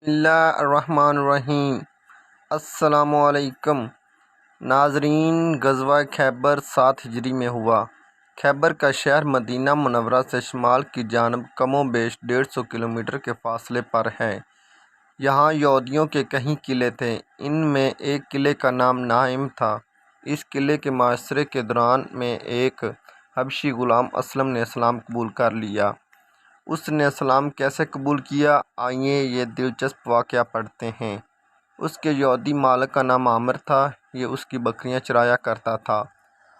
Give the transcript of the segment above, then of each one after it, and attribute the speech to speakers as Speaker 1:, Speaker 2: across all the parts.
Speaker 1: اللہ الرحمن الرحیم۔ السلام علیکم ناظرین، غزوہ خیبر 7 ہجری میں ہوا۔ خیبر کا شہر مدینہ منورہ سے شمال کی جانب کم و بیش 150 کلومیٹر کے فاصلے پر ہے۔ یہاں یہودیوں کے کئی قلعے تھے، ان میں ایک قلعے کا نام نائم تھا۔ اس قلعے کے محاصرے کے دوران میں ایک حبشی غلام اسلم نے اسلام قبول کر لیا۔ اس نے اسلام کیسے قبول کیا، آئیے یہ دلچسپ واقعہ پڑھتے ہیں۔ اس کے یہودی مالک کا نام عامر تھا، یہ اس کی بکریاں چرایا کرتا تھا۔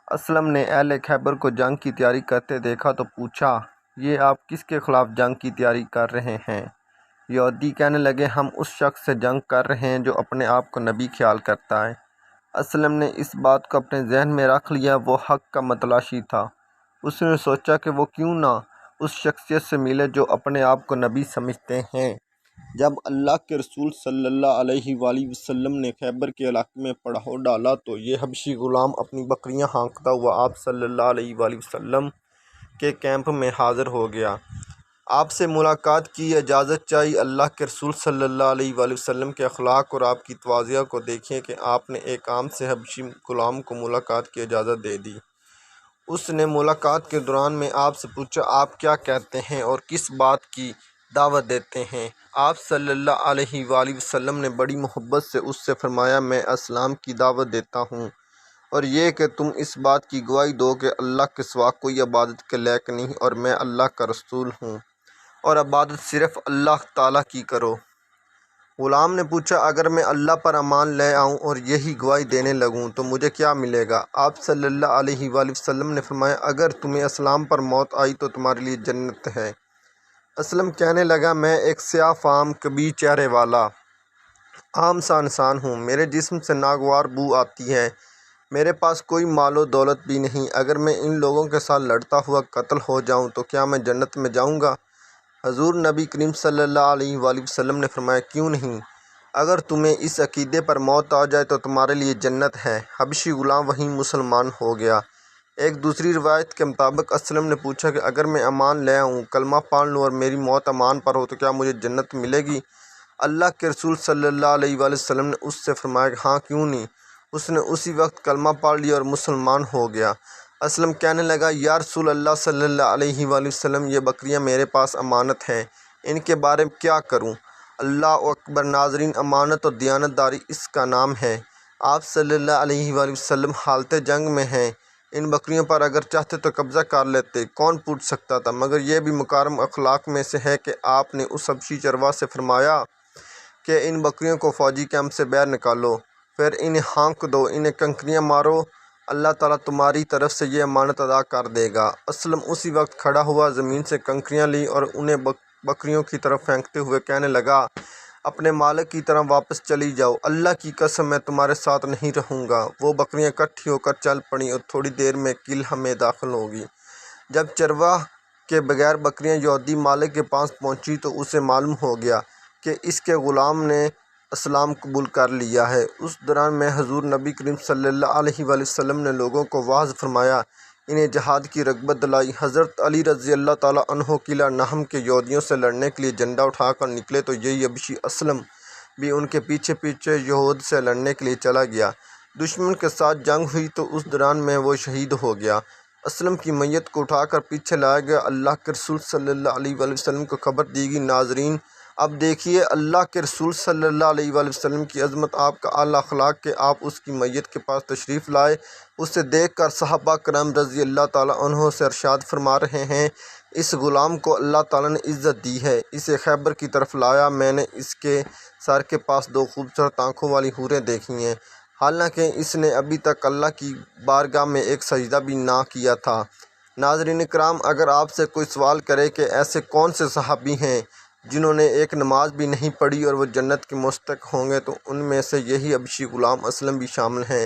Speaker 1: اسلم نے اہل خیبر کو جنگ کی تیاری کرتے دیکھا تو پوچھا، یہ آپ کس کے خلاف جنگ کی تیاری کر رہے ہیں؟ یہودی کہنے لگے، ہم اس شخص سے جنگ کر رہے ہیں جو اپنے آپ کو نبی خیال کرتا ہے۔ اسلم نے اس بات کو اپنے ذہن میں رکھ لیا، وہ حق کا متلاشی تھا۔ اس نے سوچا کہ وہ کیوں نہ اس شخصیت سے ملے جو اپنے آپ کو نبی سمجھتے ہیں۔ جب اللہ کے رسول صلی اللہ علیہ وآلہ وسلم نے خیبر کے علاقے میں پڑاؤ ڈالا تو یہ حبشی غلام اپنی بکریاں ہانکتا ہوا آپ صلی اللہ علیہ وآلہ وسلم کے کیمپ میں حاضر ہو گیا۔ آپ سے ملاقات کی اجازت چاہی۔ اللہ کے رسول صلی اللہ علیہ وآلہ وسلم کے اخلاق اور آپ کی تواضع کو دیکھیں کہ آپ نے ایک عام سے حبشی غلام کو ملاقات کی اجازت دے دی۔ اس نے ملاقات کے دوران میں آپ سے پوچھا، آپ کیا کہتے ہیں اور کس بات کی دعوت دیتے ہیں؟ آپ صلی اللہ علیہ وآلہ وسلم نے بڑی محبت سے اس سے فرمایا، میں اسلام کی دعوت دیتا ہوں اور یہ کہ تم اس بات کی گواہی دو کہ اللہ کے سوا کوئی عبادت کے لائق نہیں اور میں اللہ کا رسول ہوں اور عبادت صرف اللہ تعالیٰ کی کرو۔ غلام نے پوچھا، اگر میں اللہ پر ایمان لے آؤں اور یہی گواہی دینے لگوں تو مجھے کیا ملے گا؟ آپ صلی اللہ علیہ وآلہ وسلم نے فرمایا، اگر تمہیں اسلام پر موت آئی تو تمہارے لیے جنت ہے۔ اسلم کہنے لگا، میں ایک سیاہ فام کبھی چہرے والا عام سا انسان ہوں، میرے جسم سے ناگوار بو آتی ہے، میرے پاس کوئی مال و دولت بھی نہیں، اگر میں ان لوگوں کے ساتھ لڑتا ہوا قتل ہو جاؤں تو کیا میں جنت میں جاؤں گا؟ حضور نبی کریم صلی اللہ علیہ وآلہ وسلم نے فرمایا، کیوں نہیں؟ اگر تمہیں اس عقیدے پر موت آ جائے تو تمہارے لیے جنت ہے۔ حبشی غلام وہیں مسلمان ہو گیا۔ ایک دوسری روایت کے مطابق اسلم نے پوچھا کہ اگر میں ایمان لے آؤں، کلمہ پڑھ لوں اور میری موت ایمان پر ہو تو کیا مجھے جنت ملے گی؟ اللہ کے رسول صلی اللہ علیہ وآلہ وسلم نے اس سے فرمایا کہ ہاں، کیوں نہیں؟ اس نے اسی وقت کلمہ پڑھ لیا اور مسلمان ہو گیا۔ اسلم کہنے لگا، یا رسول اللہ صلی اللہ علیہ وآلہ وسلم، یہ بکریاں میرے پاس امانت ہیں، ان کے بارے میں کیا کروں؟ اللہ اکبر۔ ناظرین، امانت اور دیانت داری اس کا نام ہے۔ آپ صلی اللہ علیہ وآلہ وسلم حالت جنگ میں ہیں، ان بکریوں پر اگر چاہتے تو قبضہ کر لیتے، کون پوچھ سکتا تھا؟ مگر یہ بھی مکارم اخلاق میں سے ہے کہ آپ نے اس حبشی چرواہا سے فرمایا کہ ان بکریوں کو فوجی کیمپ سے باہر نکالو، پھر انہیں ہانک دو، انہیں کنکریاں مارو، اللہ تعالیٰ تمہاری طرف سے یہ امانت ادا کر دے گا۔ اسلم اسی وقت کھڑا ہوا، زمین سے کنکریاں لی اور انہیں بکریوں کی طرف پھینکتے ہوئے کہنے لگا، اپنے مالک کی طرح واپس چلی جاؤ، اللہ کی قسم میں تمہارے ساتھ نہیں رہوں گا۔ وہ بکریاں اکٹھی ہو کر چل پڑیں اور تھوڑی دیر میں قلعہ میں داخل ہوگی۔ جب چرواہا کے بغیر بکریاں یہودی مالک کے پاس پہنچی تو اسے معلوم ہو گیا کہ اس کے غلام نے اسلام قبول کر لیا ہے۔ اس دوران میں حضور نبی کریم صلی اللہ علیہ وآلہ وسلم نے لوگوں کو واعظ فرمایا، انہیں جہاد کی رغبت دلائی۔ حضرت علی رضی اللہ تعالیٰ عنہ قلعہ نہم کے یہودیوں سے لڑنے کے لیے جھنڈا اٹھا کر نکلے تو یہی حبشی اسلم بھی ان کے پیچھے پیچھے یہود سے لڑنے کے لیے چلا گیا۔ دشمن کے ساتھ جنگ ہوئی تو اس دوران میں وہ شہید ہو گیا۔ اسلم کی میت کو اٹھا کر پیچھے لایا گیا، اللہ کے رسول صلی اللہ علیہ وآلہ وسلم کو خبر دی گئی۔ ناظرین، اب دیکھیے اللہ کے رسول صلی اللہ علیہ وآلہ وسلم کی عظمت، آپ کا اعلیٰ اخلاق کہ آپ اس کی میت کے پاس تشریف لائے۔ اسے دیکھ کر صحابہ کرام رضی اللہ تعالیٰ عنہ سے ارشاد فرما رہے ہیں، اس غلام کو اللہ تعالیٰ نے عزت دی ہے، اسے خیبر کی طرف لایا، میں نے اس کے سر کے پاس 2 خوبصورت آنکھوں والی حوریں دیکھی ہیں، حالانکہ اس نے ابھی تک اللہ کی بارگاہ میں ایک سجدہ بھی نہ کیا تھا۔ ناظرین کرام، اگر آپ سے کوئی سوال کرے کہ ایسے کون سے صحابی ہیں جنہوں نے ایک نماز بھی نہیں پڑھی اور وہ جنت کے مستحق ہوں گے، تو ان میں سے یہی حبشی غلام اسلم بھی شامل ہیں،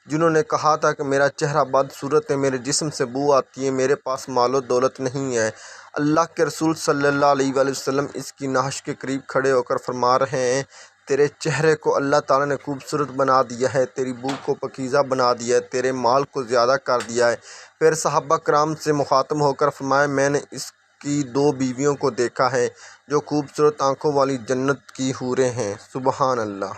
Speaker 1: جنہوں نے کہا تھا کہ میرا چہرہ بدصورت ہے، میرے جسم سے بو آتی ہے، میرے پاس مال و دولت نہیں ہے۔ اللہ کے رسول صلی اللہ علیہ وآلہ وسلم اس کی نعش کے قریب کھڑے ہو کر فرما رہے ہیں، تیرے چہرے کو اللہ تعالیٰ نے خوبصورت بنا دیا ہے، تیری بو کو پاکیزہ بنا دیا ہے، تیرے مال کو زیادہ کر دیا ہے۔ پھر صحابہ کرام سے مخاطب ہو کر فرمایا، میں نے اس کی 2 بیویوں کو دیکھا ہے جو خوبصورت آنکھوں والی جنت کی حوریں ہیں۔ سبحان اللہ۔